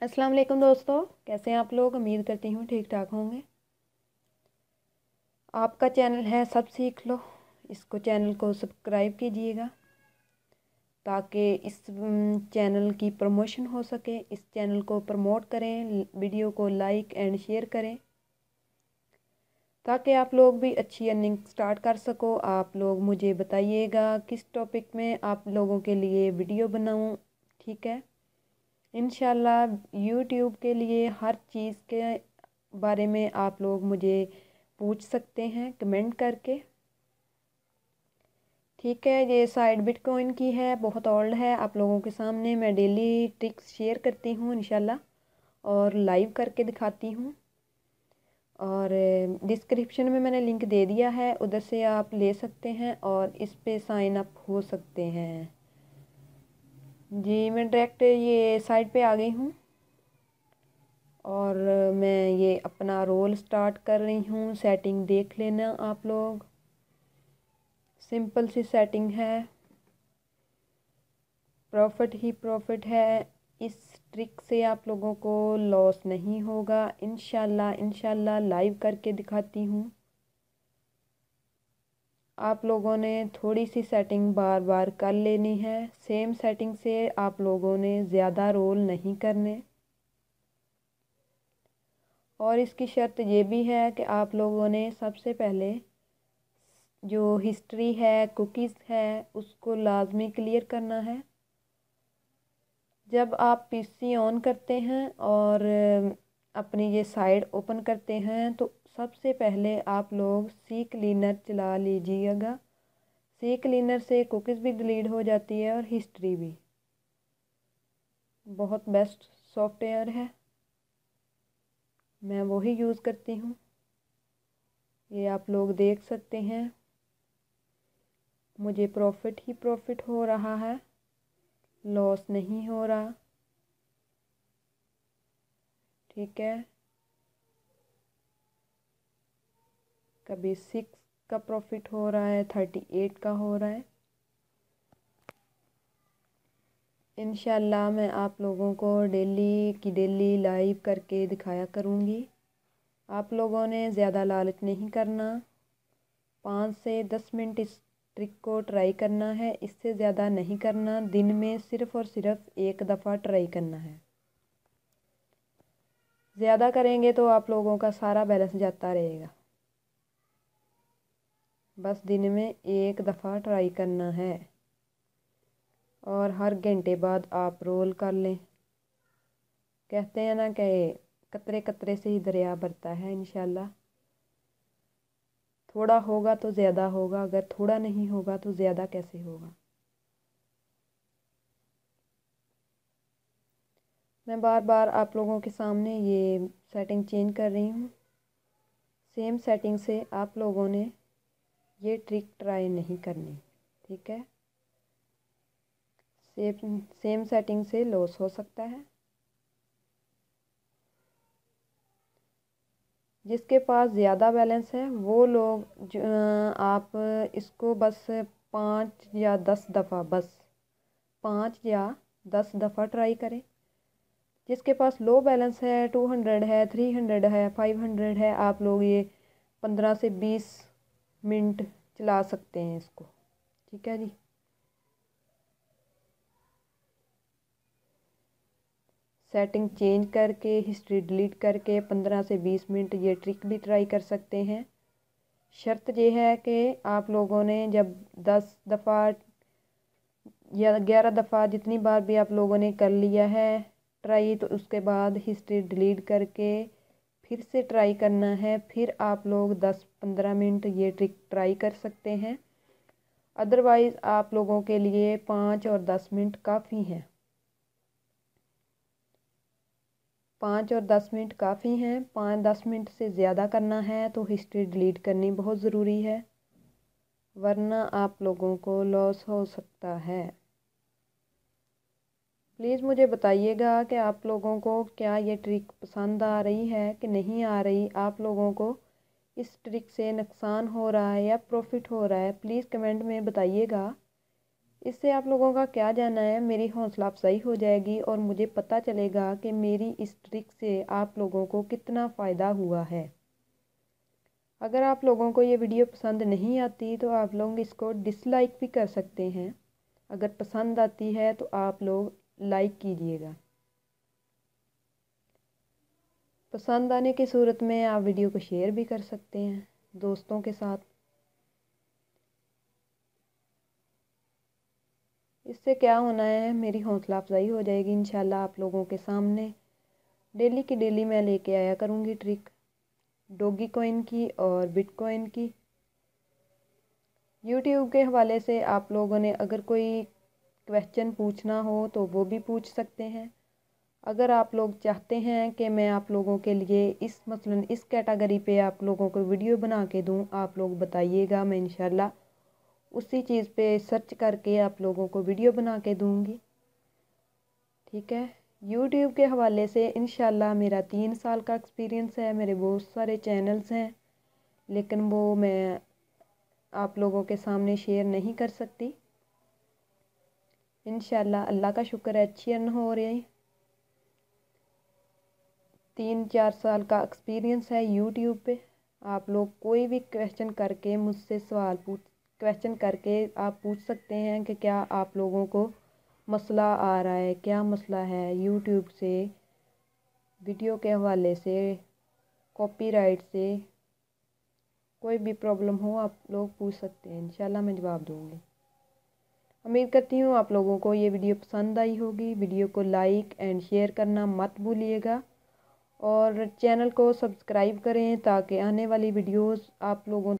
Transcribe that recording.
अस्सलाम वालेकुम दोस्तों, कैसे हैं आप लोग। उम्मीद करती हूँ ठीक ठाक होंगे। आपका चैनल है सब सीख लो, इसको चैनल को सब्सक्राइब कीजिएगा ताकि इस चैनल की प्रमोशन हो सके। इस चैनल को प्रमोट करें, वीडियो को लाइक एंड शेयर करें ताकि आप लोग भी अच्छी अर्निंग स्टार्ट कर सको। आप लोग मुझे बताइएगा किस टॉपिक में आप लोगों के लिए वीडियो बनाऊँ, ठीक है। इंशाल्लाह यूट्यूब के लिए हर चीज़ के बारे में आप लोग मुझे पूछ सकते हैं कमेंट करके, ठीक है। ये साइट बिटकॉइन की है, बहुत ओल्ड है। आप लोगों के सामने मैं डेली ट्रिक्स शेयर करती हूँ इंशाल्लाह, और लाइव करके दिखाती हूँ। और डिस्क्रिप्शन में मैंने लिंक दे दिया है, उधर से आप ले सकते हैं और इस पे साइन अप हो सकते हैं। जी, मैं डायरेक्ट ये साइट पे आ गई हूँ और मैं ये अपना रोल स्टार्ट कर रही हूँ। सेटिंग देख लेना आप लोग, सिंपल सी सेटिंग है, प्रॉफिट ही प्रॉफिट है। इस ट्रिक से आप लोगों को लॉस नहीं होगा इंशाल्लाह। इंशाल्लाह लाइव करके दिखाती हूँ। आप लोगों ने थोड़ी सी सेटिंग बार बार कर लेनी है। सेम सेटिंग से आप लोगों ने ज़्यादा रोल नहीं करने। और इसकी शर्त ये भी है कि आप लोगों ने सबसे पहले जो हिस्ट्री है, कुकीज़ है, उसको लाजमी क्लियर करना है। जब आप पीसी ऑन करते हैं और अपनी ये साइट ओपन करते हैं तो सबसे पहले आप लोग सी क्लीनर चला लीजिएगा। सी क्लीनर से कुकीज़ भी डिलीट हो जाती है और हिस्ट्री भी। बहुत बेस्ट सॉफ्टवेयर है, मैं वही यूज़ करती हूँ। ये आप लोग देख सकते हैं, मुझे प्रॉफिट ही प्रॉफिट हो रहा है, लॉस नहीं हो रहा, ठीक है। कभी 6 का प्रॉफिट हो रहा है, 38 का हो रहा है। इंशाल्लाह मैं आप लोगों को डेली की डेली लाइव करके दिखाया करूँगी। आप लोगों ने ज़्यादा लालच नहीं करना, 5 से 10 मिनट इस ट्रिक को ट्राई करना है, इससे ज़्यादा नहीं करना। दिन में सिर्फ़ और सिर्फ एक दफ़ा ट्राई करना है। ज़्यादा करेंगे तो आप लोगों का सारा बैलेंस जाता रहेगा। बस दिन में एक दफ़ा ट्राई करना है और हर घंटे बाद आप रोल कर लें। कहते हैं ना कि कतरे कतरे से ही दरिया भरता है। इंशाल्लाह थोड़ा होगा तो ज़्यादा होगा, अगर थोड़ा नहीं होगा तो ज़्यादा कैसे होगा। मैं बार बार आप लोगों के सामने ये सेटिंग चेंज कर रही हूँ। सेम सेटिंग से आप लोगों ने ये ट्रिक ट्राई नहीं करनी, ठीक है। सेम सेटिंग से लॉस हो सकता है। जिसके पास ज़्यादा बैलेंस है वो लोग आप इसको बस 5 या 10 दफ़ा, बस 5 या 10 दफ़ा ट्राई करें। जिसके पास लो बैलेंस है, 200 है, 300 है, 500 है, आप लोग ये 15 से 20 मिनट चला सकते हैं इसको, ठीक है जी। सेटिंग चेंज करके, हिस्ट्री डिलीट करके 15 से 20 मिनट ये ट्रिक भी ट्राई कर सकते हैं। शर्त ये है कि आप लोगों ने जब 10 दफ़ा या 11 दफ़ा, जितनी बार भी आप लोगों ने कर लिया है ट्राई, तो उसके बाद हिस्ट्री डिलीट करके फिर से ट्राई करना है। फिर आप लोग 10-15 मिनट ये ट्रिक ट्राई कर सकते हैं। अदरवाइज़ आप लोगों के लिए 5 और 10 मिनट काफ़ी हैं। 5 और 10 मिनट काफ़ी हैं। 5-10 मिनट से ज़्यादा करना है तो हिस्ट्री डिलीट करनी बहुत ज़रूरी है, वरना आप लोगों को लॉस हो सकता है। प्लीज़ मुझे बताइएगा कि आप लोगों को क्या ये ट्रिक पसंद आ रही है कि नहीं आ रही। आप लोगों को इस ट्रिक से नुकसान हो रहा है या प्रॉफिट हो रहा है, प्लीज़ कमेंट में बताइएगा। इससे आप लोगों का क्या जानना है, मेरी हौसला अफजाई हो जाएगी और मुझे पता चलेगा कि मेरी इस ट्रिक से आप लोगों को कितना फ़ायदा हुआ है। अगर आप लोगों को ये वीडियो पसंद नहीं आती तो आप लोग इसको डिसलाइक भी कर सकते हैं। अगर पसंद आती है तो आप लोग लाइक कीजिएगा। पसंद आने की सूरत में आप वीडियो को शेयर भी कर सकते हैं दोस्तों के साथ। इससे क्या होना है, मेरी हौसला अफजाई हो जाएगी। इंशाल्लाह आप लोगों के सामने डेली की डेली मैं लेके आया करूँगी ट्रिक डॉगी कॉइन की और बिटकॉइन की। यूट्यूब के हवाले से आप लोगों ने अगर कोई क्वेश्चन पूछना हो तो वो भी पूछ सकते हैं। अगर आप लोग चाहते हैं कि मैं आप लोगों के लिए मसलन इस कैटेगरी पे आप लोगों को वीडियो बना के दूं, आप लोग बताइएगा, मैं इंशाल्लाह उसी चीज़ पे सर्च करके आप लोगों को वीडियो बना के दूंगी। ठीक है। यूट्यूब के हवाले से इंशाल्लाह मेरा 3 साल का एक्सपीरियंस है। मेरे बहुत सारे चैनल्स हैं, लेकिन वो मैं आप लोगों के सामने शेयर नहीं कर सकती। इंशाल्लाह अल्लाह का शुक्र है, अच्छी अर्न हो रही। 3-4 साल का एक्सपीरियंस है यूट्यूब पे। आप लोग कोई भी क्वेश्चन करके मुझसे क्वेश्चन करके आप पूछ सकते हैं कि क्या आप लोगों को मसला आ रहा है, क्या मसला है यूट्यूब से, वीडियो के हवाले से, कॉपीराइट से, कोई भी प्रॉब्लम हो आप लोग पूछ सकते हैं। इंशाल्लाह मैं जवाब दूँगी। उम्मीद करती हूँ आप लोगों को ये वीडियो पसंद आई होगी। वीडियो को लाइक एंड शेयर करना मत भूलिएगा और चैनल को सब्सक्राइब करें ताकि आने वाली वीडियोस आप लोगों